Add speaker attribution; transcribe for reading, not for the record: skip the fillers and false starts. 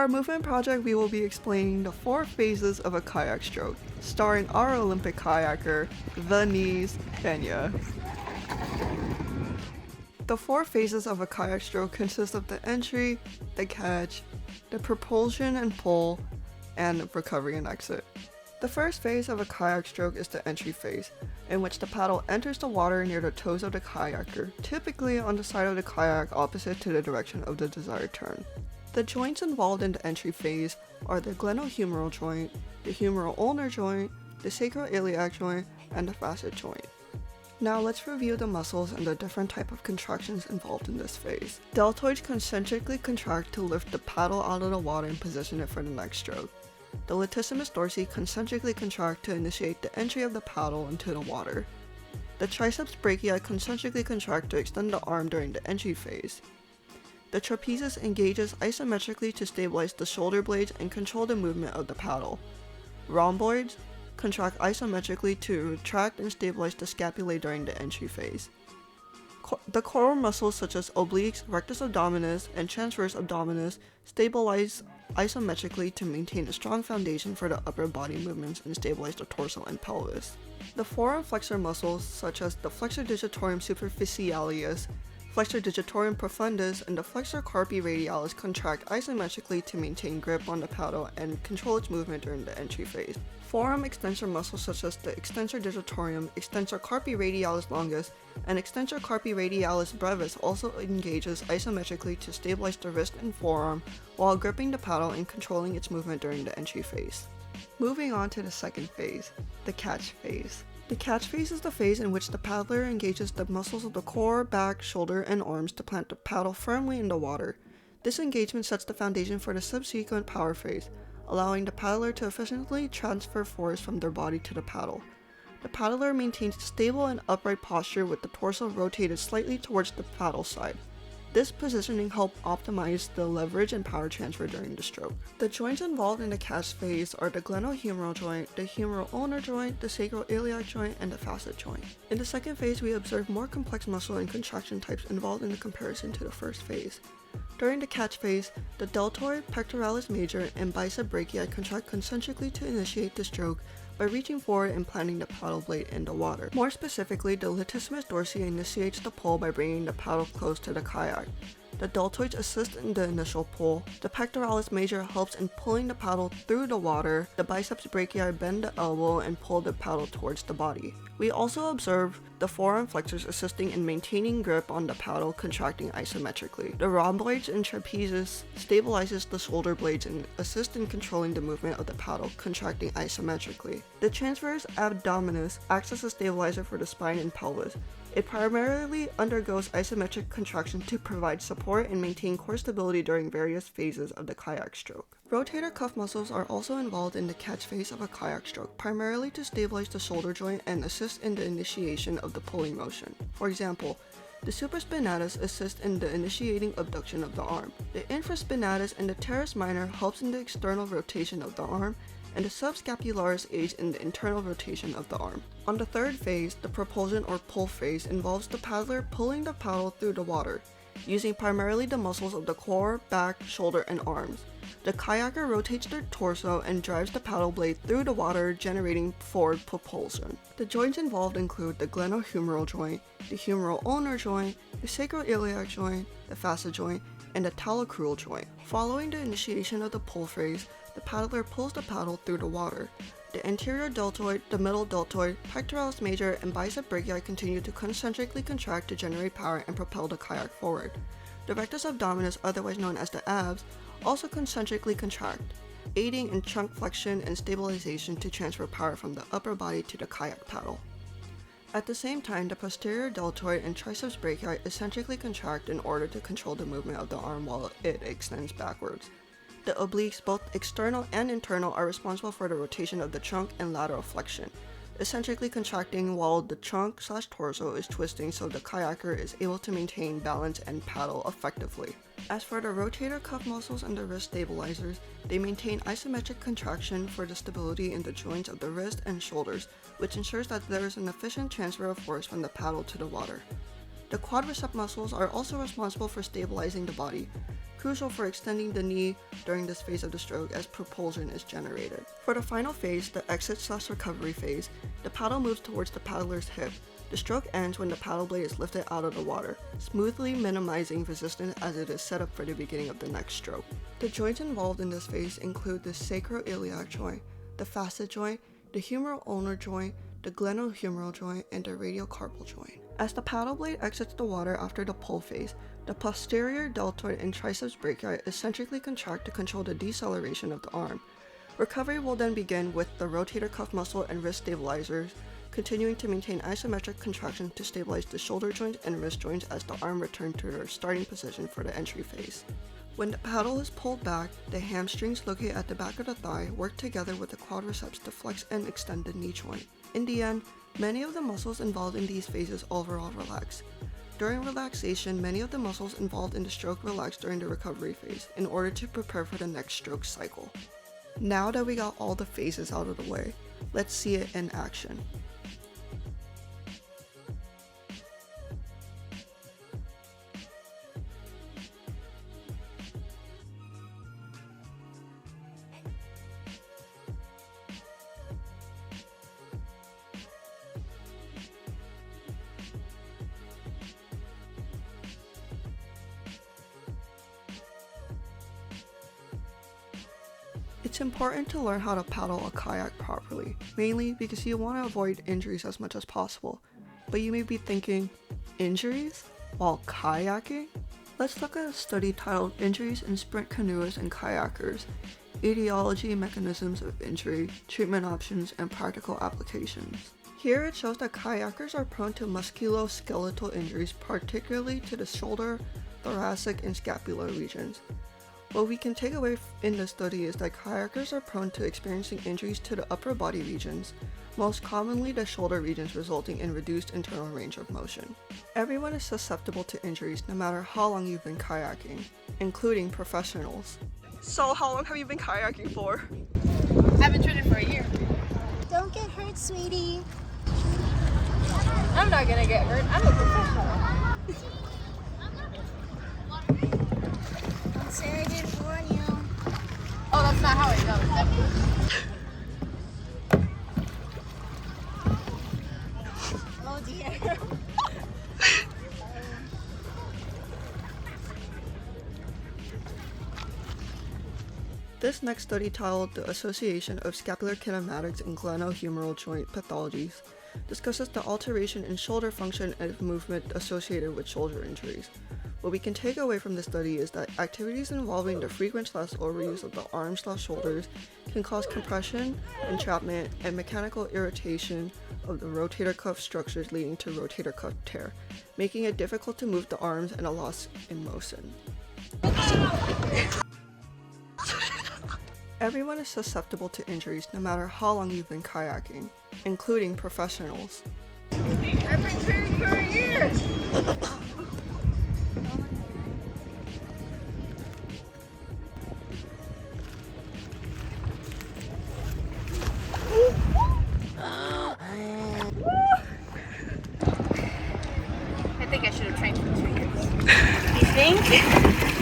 Speaker 1: our movement project, we will be explaining the 4 phases of a kayak stroke, starring our Olympic kayaker, Denisse Peña. The 4 phases of a kayak stroke consist of the entry, the catch, the propulsion and pull, and recovery and exit. The first phase of a kayak stroke is the entry phase, in which the paddle enters the water near the toes of the kayaker, typically on the side of the kayak opposite to the direction of the desired turn. The joints involved in the entry phase are the glenohumeral joint, the humeral ulnar joint, the sacroiliac joint, and the facet joint. Now let's review the muscles and the different type of contractions involved in this phase. Deltoids concentrically contract to lift the paddle out of the water and position it for the next stroke. The latissimus dorsi concentrically contract to initiate the entry of the paddle into the water. The triceps brachii concentrically contract to extend the arm during the entry phase. The trapezius engages isometrically to stabilize the shoulder blades and control the movement of the paddle. Rhomboids contract isometrically to retract and stabilize the scapulae during the entry phase. The core muscles such as obliques, rectus abdominis, and transverse abdominis stabilize isometrically to maintain a strong foundation for the upper body movements and stabilize the torso and pelvis. The forearm flexor muscles such as the flexor digitorum superficialis, flexor digitorum profundus, and the flexor carpi radialis contract isometrically to maintain grip on the paddle and control its movement during the entry phase. Forearm extensor muscles such as the extensor digitorum, extensor carpi radialis longus, and extensor carpi radialis brevis also engages isometrically to stabilize the wrist and forearm while gripping the paddle and controlling its movement during the entry phase. Moving on to the second phase, the catch phase. The catch phase is the phase in which the paddler engages the muscles of the core, back, shoulder, and arms to plant the paddle firmly in the water. This engagement sets the foundation for the subsequent power phase, allowing the paddler to efficiently transfer force from their body to the paddle. The paddler maintains a stable and upright posture with the torso rotated slightly towards the paddle side. This positioning helps optimize the leverage and power transfer during the stroke. The joints involved in the catch phase are the glenohumeral joint, the humeral ulnar joint, the sacroiliac joint, and the facet joint. In the second phase, we observe more complex muscle and contraction types involved in the comparison to the first phase. During the catch phase, the deltoid, pectoralis major, and bicep brachii contract concentrically to initiate the stroke by reaching forward and planting the paddle blade in the water. More specifically, the latissimus dorsi initiates the pull by bringing the paddle close to the kayak. The deltoids assist in the initial pull, the pectoralis major helps in pulling the paddle through the water, the biceps brachii bend the elbow and pull the paddle towards the body. We also observe the forearm flexors assisting in maintaining grip on the paddle contracting isometrically. The rhomboids and trapezius stabilizes the shoulder blades and assist in controlling the movement of the paddle contracting isometrically. The transverse abdominis acts as a stabilizer for the spine and pelvis. It primarily undergoes isometric contraction to provide support and maintain core stability during various phases of the kayak stroke. Rotator cuff muscles are also involved in the catch phase of a kayak stroke, primarily to stabilize the shoulder joint and assist in the initiation of the pulling motion. For example, the supraspinatus assists in the initiating abduction of the arm. The infraspinatus and the teres minor helps in the external rotation of the arm, and the subscapularis aids in the internal rotation of the arm. On the third phase, the propulsion or pull phase involves the paddler pulling the paddle through the water, using primarily the muscles of the core, back, shoulder, and arms. The kayaker rotates their torso and drives the paddle blade through the water, generating forward propulsion. The joints involved include the glenohumeral joint, the humeral ulnar joint, the sacroiliac joint, the facet joint, and the talocrural joint. Following the initiation of the pull phase, the paddler pulls the paddle through the water. The anterior deltoid, the middle deltoid, pectoralis major, and bicep brachii continue to concentrically contract to generate power and propel the kayak forward. The rectus abdominis, otherwise known as the abs, also concentrically contract, aiding in trunk flexion and stabilization to transfer power from the upper body to the kayak paddle. At the same time, the posterior deltoid and triceps brachii eccentrically contract in order to control the movement of the arm while it extends backwards. The obliques, both external and internal, are responsible for the rotation of the trunk and lateral flexion, eccentrically contracting while the trunk/torso is twisting so the kayaker is able to maintain balance and paddle effectively. As for the rotator cuff muscles and the wrist stabilizers, they maintain isometric contraction for the stability in the joints of the wrist and shoulders, which ensures that there is an efficient transfer of force from the paddle to the water. The quadricep muscles are also responsible for stabilizing the body, crucial for extending the knee during this phase of the stroke as propulsion is generated. For the final phase, the exit/recovery phase, the paddle moves towards the paddler's hip. The stroke ends when the paddle blade is lifted out of the water, smoothly minimizing resistance as it is set up for the beginning of the next stroke. The joints involved in this phase include the sacroiliac joint, the facet joint, the humeral ulnar joint, the glenohumeral joint, and the radiocarpal joint. As the paddle blade exits the water after the pull phase, the posterior deltoid and triceps brachii eccentrically contract to control the deceleration of the arm. Recovery will then begin with the rotator cuff muscle and wrist stabilizers, continuing to maintain isometric contraction to stabilize the shoulder joints and wrist joints as the arm return to their starting position for the entry phase. When the paddle is pulled back, the hamstrings located at the back of the thigh work together with the quadriceps to flex and extend the knee joint. In the end, many of the muscles involved in these phases overall relax. During relaxation, many of the muscles involved in the stroke relax during the recovery phase in order to prepare for the next stroke cycle. Now that we got all the phases out of the way, let's see it in action. It's important to learn how to paddle a kayak properly, mainly because you want to avoid injuries as much as possible. But you may be thinking, injuries? While kayaking? Let's look at a study titled Injuries in Sprint Canoeists and Kayakers, Etiology, Mechanisms of Injury, Treatment Options, and Practical Applications. Here it shows that kayakers are prone to musculoskeletal injuries, particularly to the shoulder, thoracic, and scapular regions. What we can take away in this study is that kayakers are prone to experiencing injuries to the upper body regions, most commonly the shoulder regions, resulting in reduced internal range of motion. Everyone is susceptible to injuries no matter how long you've been kayaking, including professionals. So how long have you been kayaking for?
Speaker 2: I've been training for a year.
Speaker 3: Don't get hurt, sweetie.
Speaker 2: I'm not gonna get hurt. I'm a professional.
Speaker 3: Don't say I didn't warn you.
Speaker 2: Oh, that's not how it goes.
Speaker 3: Oh dear.
Speaker 1: This next study titled The Association of Scapular Kinematics and Glenohumeral Joint Pathologies discusses the alteration in shoulder function and movement associated with shoulder injuries. What we can take away from this study is that activities involving the frequent/overuse of the arms/shoulders can cause compression, entrapment, and mechanical irritation of the rotator cuff structures, leading to rotator cuff tear, making it difficult to move the arms and a loss in motion. Everyone is susceptible to injuries no matter how long you've been kayaking, including professionals.
Speaker 2: I've been training for a year. I think I should have trained for 2 years.
Speaker 3: You think?